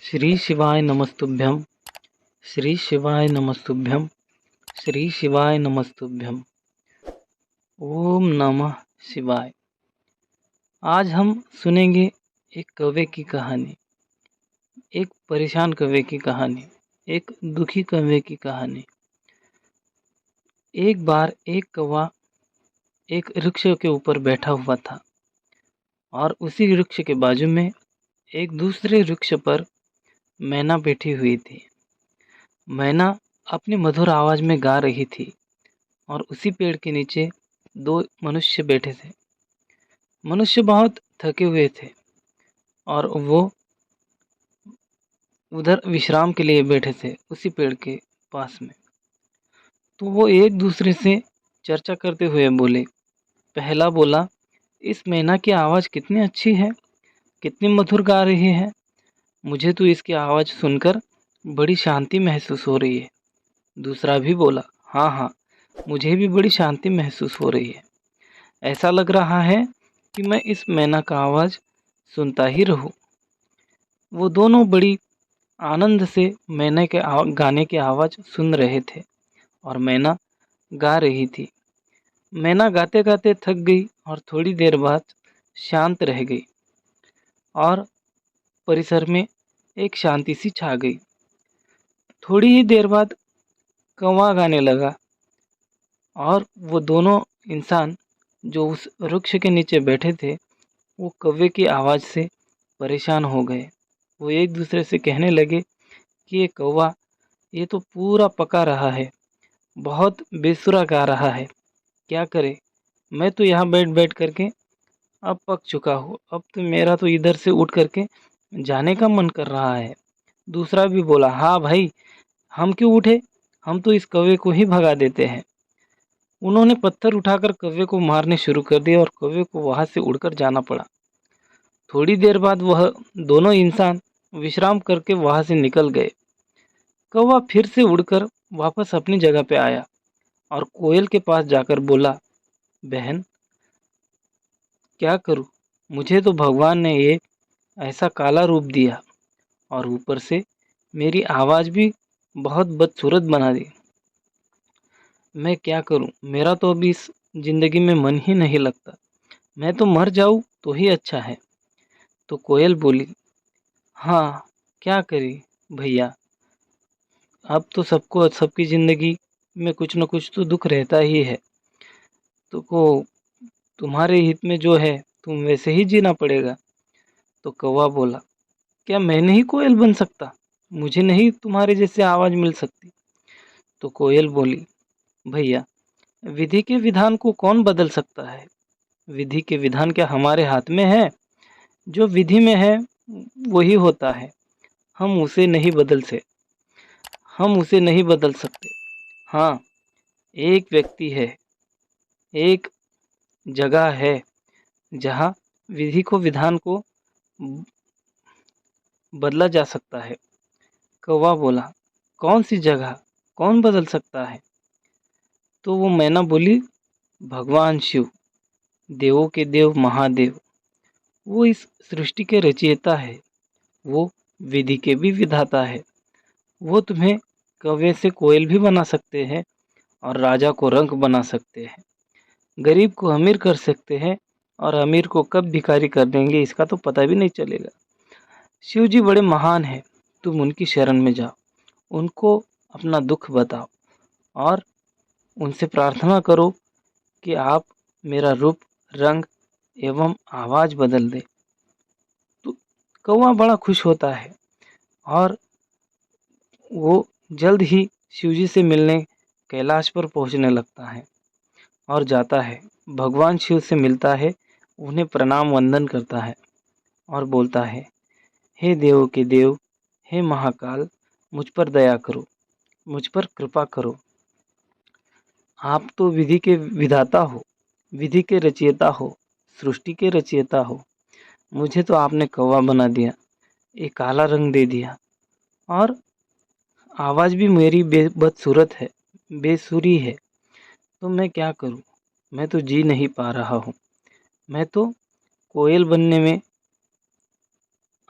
श्री शिवाय नमस्तुभ्यं। श्री शिवाय नमस्तुभ्यं। श्री शिवाय नमस्तुभ्यं। ओम नमः शिवाय। आज हम सुनेंगे एक कौवे की कहानी, एक परेशान कौवे की कहानी, एक दुखी कौवे की कहानी। एक बार एक कौवा एक वृक्ष के ऊपर बैठा हुआ था और उसी वृक्ष के बाजू में एक दूसरे वृक्ष पर मैना बैठी हुई थी। मैना अपनी मधुर आवाज़ में गा रही थी और उसी पेड़ के नीचे दो मनुष्य बैठे थे। मनुष्य बहुत थके हुए थे और वो उधर विश्राम के लिए बैठे थे उसी पेड़ के पास में। तो वो एक दूसरे से चर्चा करते हुए बोले। पहला बोला, इस मैना की आवाज़ कितनी अच्छी है, कितनी मधुर गा रही है। मुझे तो इसकी आवाज़ सुनकर बड़ी शांति महसूस हो रही है। दूसरा भी बोला, हाँ हाँ, मुझे भी बड़ी शांति महसूस हो रही है। ऐसा लग रहा है कि मैं इस मैना का आवाज़ सुनता ही रहूं। वो दोनों बड़ी आनंद से मैना के गाने की आवाज़ सुन रहे थे और मैना गा रही थी। मैना गाते गाते थक गई और थोड़ी देर बाद शांत रह गई और परिसर में एक शांति सी छा गई। थोड़ी ही देर बाद कौवा गाने लगा और वो दोनों इंसान जो उस वृक्ष के नीचे बैठे थे वो कौवे की आवाज़ से परेशान हो गए। वो एक दूसरे से कहने लगे कि ये कौवा ये तो पूरा पका रहा है, बहुत बेसुरा गा रहा है, क्या करे। मैं तो यहाँ बैठ बैठ करके अब पक चुका हूँ, अब तो मेरा तो इधर से उठ करके जाने का मन कर रहा है। दूसरा भी बोला, हाँ भाई, हम क्यों उठे, हम तो इस कौवे को ही भगा देते हैं। उन्होंने पत्थर उठाकर कौवे को मारने शुरू कर दिया और कौवे को वहाँ से उड़कर जाना पड़ा। थोड़ी देर बाद वह दोनों इंसान विश्राम करके वहाँ से निकल गए। कौवा फिर से उड़कर वापस अपनी जगह पे आया और कोयल के पास जाकर बोला, बहन क्या करूँ, मुझे तो भगवान ने ये ऐसा काला रूप दिया और ऊपर से मेरी आवाज़ भी बहुत बदसूरत बना दी। मैं क्या करूं, मेरा तो अभी इस ज़िंदगी में मन ही नहीं लगता। मैं तो मर जाऊं तो ही अच्छा है। तो कोयल बोली, हाँ क्या करी भैया, अब तो सबको सबकी ज़िंदगी में कुछ न कुछ तो दुख रहता ही है। तो को तुम्हारे हित में जो है तुम वैसे ही जीना पड़ेगा। तो कौवा बोला, क्या मैं नहीं कोयल बन सकता, मुझे नहीं तुम्हारे जैसे आवाज़ मिल सकती। तो कोयल बोली, भैया विधि के विधान को कौन बदल सकता है, विधि के विधान क्या हमारे हाथ में है, जो विधि में है वही होता है, हम उसे नहीं बदल से हम उसे नहीं बदल सकते। हाँ, एक व्यक्ति है, एक जगह है जहाँ विधि को विधान को बदला जा सकता है। कौवा बोला, कौन सी जगह, कौन बदल सकता है। तो वो मैना बोली, भगवान शिव, देवों के देव महादेव, वो इस सृष्टि के रचयिता है, वो विधि के भी विधाता है। वो तुम्हें कौवे से कोयल भी बना सकते हैं और राजा को रंक बना सकते हैं, गरीब को अमीर कर सकते हैं और अमीर को कब भिखारी कर देंगे इसका तो पता भी नहीं चलेगा। शिव जी बड़े महान हैं, तुम उनकी शरण में जाओ, उनको अपना दुख बताओ और उनसे प्रार्थना करो कि आप मेरा रूप, रंग एवं आवाज़ बदल दें। तो कौवा बड़ा खुश होता है और वो जल्द ही शिवजी से मिलने कैलाश पर पहुंचने लगता है और जाता है, भगवान शिव से मिलता है, उन्हें प्रणाम वंदन करता है और बोलता है, हे देवों के देव, हे महाकाल, मुझ पर दया करो, मुझ पर कृपा करो। आप तो विधि के विधाता हो, विधि के रचयिता हो, सृष्टि के रचयिता हो। मुझे तो आपने कौवा बना दिया, एक काला रंग दे दिया और आवाज़ भी मेरी बदसूरत है, बेसुरी है। तो मैं क्या करूं, मैं तो जी नहीं पा रहा हूं। मैं तो कोयल बनने में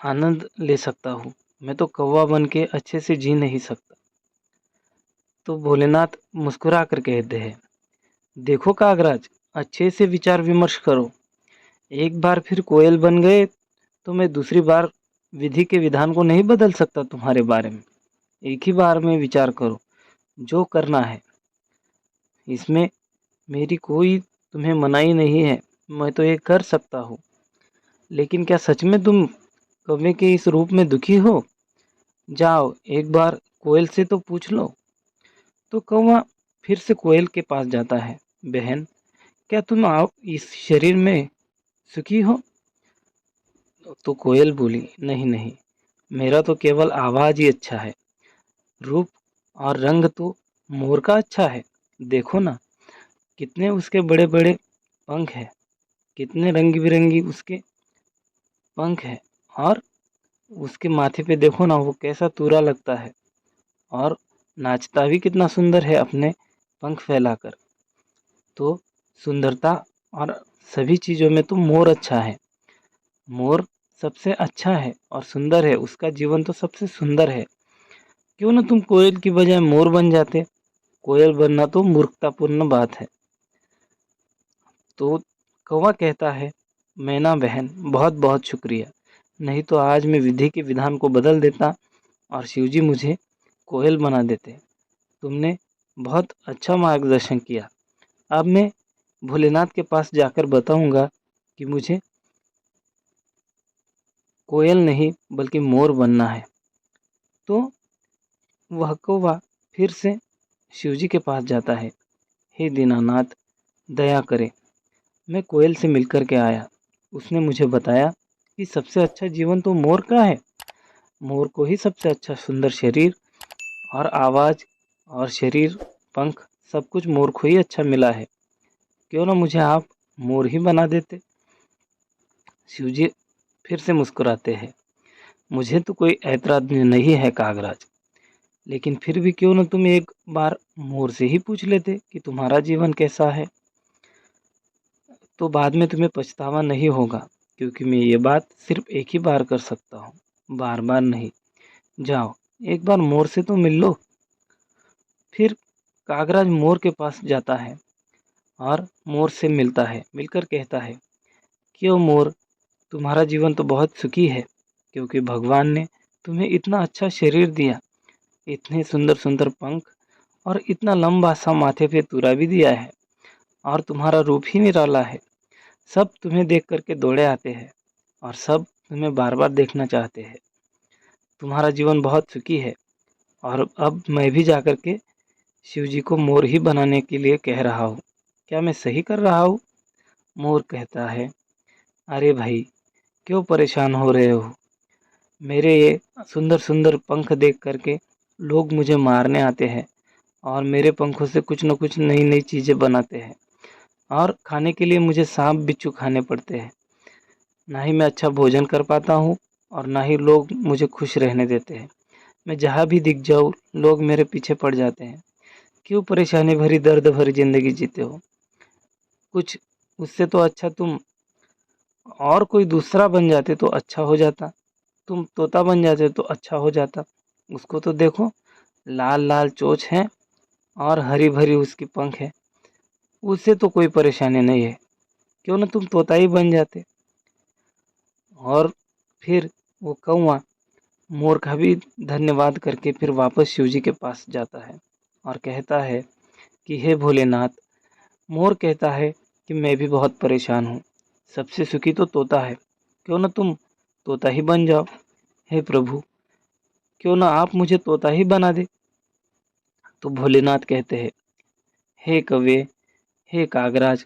आनंद ले सकता हूँ, मैं तो कौवा बन के अच्छे से जी नहीं सकता। तो भोलेनाथ मुस्कुरा कर कहते हैं, देखो कागराज, अच्छे से विचार विमर्श करो। एक बार फिर कोयल बन गए तो मैं दूसरी बार विधि के विधान को नहीं बदल सकता तुम्हारे बारे में। एक ही बार में विचार करो, जो करना है। इसमें मेरी कोई तुम्हें मनाही नहीं है, मैं तो ये कर सकता हूँ। लेकिन क्या सच में तुम कौवे के इस रूप में दुखी हो? जाओ एक बार कोयल से तो पूछ लो। तो कौवा फिर से कोयल के पास जाता है। बहन, क्या तुम आओ इस शरीर में सुखी हो? तो कोयल बोली, नहीं नहीं, मेरा तो केवल आवाज ही अच्छा है। रूप और रंग तो मोर का अच्छा है। देखो ना, कितने उसके बड़े बड़े पंख हैं, कितने रंग बिरंगी उसके पंख हैं। और उसके माथे पे देखो ना, वो कैसा तूरा लगता है। और नाचता भी कितना सुंदर है अपने पंख फैलाकर। तो सुंदरता और सभी चीज़ों में तो मोर अच्छा है। मोर सबसे अच्छा है और सुंदर है, उसका जीवन तो सबसे सुंदर है। क्यों ना तुम कोयल की बजाय मोर बन जाते? कोयल बनना तो मूर्खतापूर्ण बात है। तो कौवा कहता है, मैना बहन, बहुत बहुत शुक्रिया, नहीं तो आज मैं विधि के विधान को बदल देता और शिवजी मुझे कोयल बना देते। तुमने बहुत अच्छा मार्गदर्शन किया। अब मैं भोलेनाथ के पास जाकर बताऊंगा कि मुझे कोयल नहीं बल्कि मोर बनना है। तो वह कौवा फिर से शिवजी के पास जाता है। हे दीनानाथ, दया करें, मैं कोयल से मिलकर के आया। उसने मुझे बताया कि सबसे अच्छा जीवन तो मोर का है। मोर को ही सबसे अच्छा सुंदर शरीर और आवाज़ और शरीर, पंख, सब कुछ मोर को ही अच्छा मिला है। क्यों ना मुझे आप मोर ही बना देते? शिवजी फिर से मुस्कुराते हैं, मुझे तो कोई ऐतराज़ नहीं है कागराज, लेकिन फिर भी क्यों न तुम एक बार मोर से ही पूछ लेते कि तुम्हारा जीवन कैसा है। तो बाद में तुम्हें पछतावा नहीं होगा, क्योंकि मैं ये बात सिर्फ एक ही बार कर सकता हूँ, बार बार नहीं। जाओ एक बार मोर से तो मिल लो। फिर कागराज मोर के पास जाता है और मोर से मिलता है। मिलकर कहता है, क्यों मोर, तुम्हारा जीवन तो बहुत सुखी है, क्योंकि भगवान ने तुम्हें इतना अच्छा शरीर दिया, इतने सुंदर सुंदर पंख और इतना लंबा सा माथे पे तुरा भी दिया है। और तुम्हारा रूप ही निराला है। सब तुम्हें देख करके दौड़े आते हैं और सब तुम्हें बार बार देखना चाहते हैं। तुम्हारा जीवन बहुत सुखी है। और अब मैं भी जाकर के शिव जी को मोर ही बनाने के लिए कह रहा हूँ। क्या मैं सही कर रहा हूँ? मोर कहता है, अरे भाई, क्यों परेशान हो रहे हो? मेरे ये सुंदर सुंदर पंख देख करके लोग मुझे मारने आते हैं और मेरे पंखों से कुछ न कुछ नई नई चीज़ें बनाते हैं। और खाने के लिए मुझे सांप बिच्छू खाने पड़ते हैं। ना ही मैं अच्छा भोजन कर पाता हूँ और ना ही लोग मुझे खुश रहने देते हैं। मैं जहाँ भी दिख जाऊँ, लोग मेरे पीछे पड़ जाते हैं। क्यों परेशानी भरी दर्द भरी ज़िंदगी जीते हो? कुछ उससे तो अच्छा तुम और कोई दूसरा बन जाते तो अच्छा हो जाता। तुम तोता बन जाते तो अच्छा हो जाता। उसको तो देखो, लाल लाल चोंच है और हरी भरी उसकी पंख है। उससे तो कोई परेशानी नहीं है। क्यों ना तुम तोता ही बन जाते? और फिर वो कौवा मोर का भी धन्यवाद करके फिर वापस शिवजी के पास जाता है और कहता है कि हे भोलेनाथ, मोर कहता है कि मैं भी बहुत परेशान हूँ। सबसे सुखी तो तोता है, क्यों ना तुम तोता ही बन जाओ। हे प्रभु, क्यों ना आप मुझे तोता ही बना दे। तो भोलेनाथ कहते हैं, हे कौवे, हे कागराज,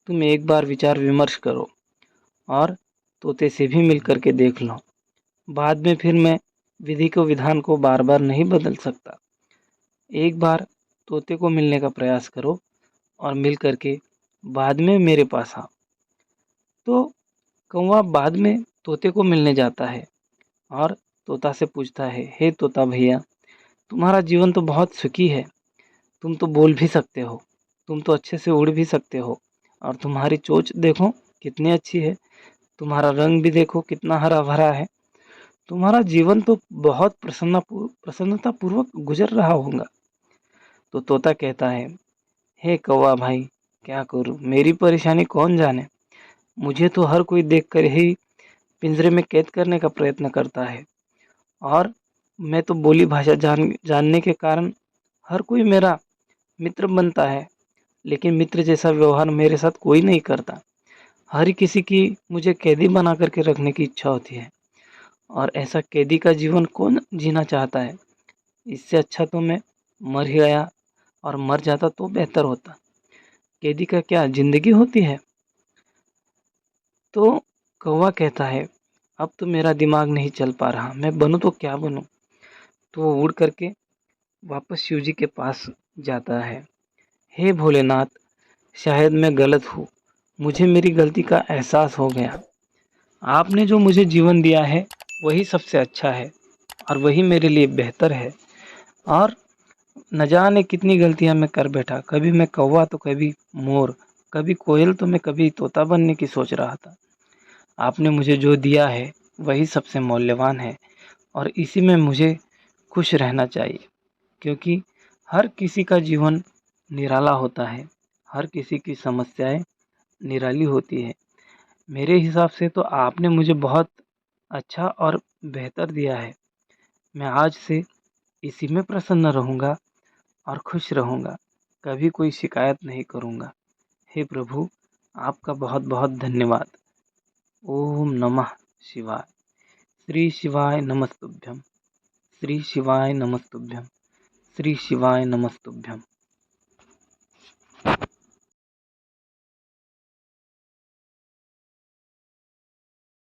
तुम एक बार विचार विमर्श करो और तोते से भी मिल करके देख लो। बाद में फिर मैं विधि को विधान को बार बार नहीं बदल सकता। एक बार तोते को मिलने का प्रयास करो और मिल करके बाद में मेरे पास आओ। तो कौवा बाद में तोते को मिलने जाता है और तोता से पूछता है, हे तोता भैया, तुम्हारा जीवन तो बहुत सुखी है। तुम तो बोल भी सकते हो, तुम तो अच्छे से उड़ भी सकते हो और तुम्हारी चोंच देखो कितनी अच्छी है। तुम्हारा रंग भी देखो कितना हरा भरा है। तुम्हारा जीवन तो बहुत प्रसन्नतापूर्वक गुजर रहा होगा। तो तोता कहता है, हे कौवा भाई, क्या करूं, मेरी परेशानी कौन जाने। मुझे तो हर कोई देखकर ही पिंजरे में कैद करने का प्रयत्न करता है, और मैं तो बोली भाषा जानने के कारण हर कोई मेरा मित्र बनता है, लेकिन मित्र जैसा व्यवहार मेरे साथ कोई नहीं करता। हर किसी की मुझे कैदी बना करके रखने की इच्छा होती है, और ऐसा कैदी का जीवन कौन जीना चाहता है। इससे अच्छा तो मैं मर ही गया, और मर जाता तो बेहतर होता। कैदी का क्या ज़िंदगी होती है। तो कौवा कहता है, अब तो मेरा दिमाग नहीं चल पा रहा, मैं बनूँ तो क्या बनूँ। तो वो उड़ करके वापस शिव जी के पास जाता है। हे भोलेनाथ, शायद मैं गलत हूँ, मुझे मेरी गलती का एहसास हो गया। आपने जो मुझे जीवन दिया है वही सबसे अच्छा है, और वही मेरे लिए बेहतर है। और न जाने कितनी गलतियाँ मैं कर बैठा, कभी मैं कौवा तो कभी मोर, कभी कोयल तो मैं कभी तोता बनने की सोच रहा था। आपने मुझे जो दिया है वही सबसे मूल्यवान है, और इसी में मुझे खुश रहना चाहिए, क्योंकि हर किसी का जीवन निराला होता है, हर किसी की समस्याएं निराली होती है। मेरे हिसाब से तो आपने मुझे बहुत अच्छा और बेहतर दिया है। मैं आज से इसी में प्रसन्न रहूँगा और खुश रहूँगा, कभी कोई शिकायत नहीं करूँगा। हे प्रभु, आपका बहुत बहुत धन्यवाद। ओम नमः शिवाय। श्री शिवाय नमस्तुभ्यं। श्री शिवाय नमस्तुभ्यं। श्री शिवाय नमस्तुभ्यं।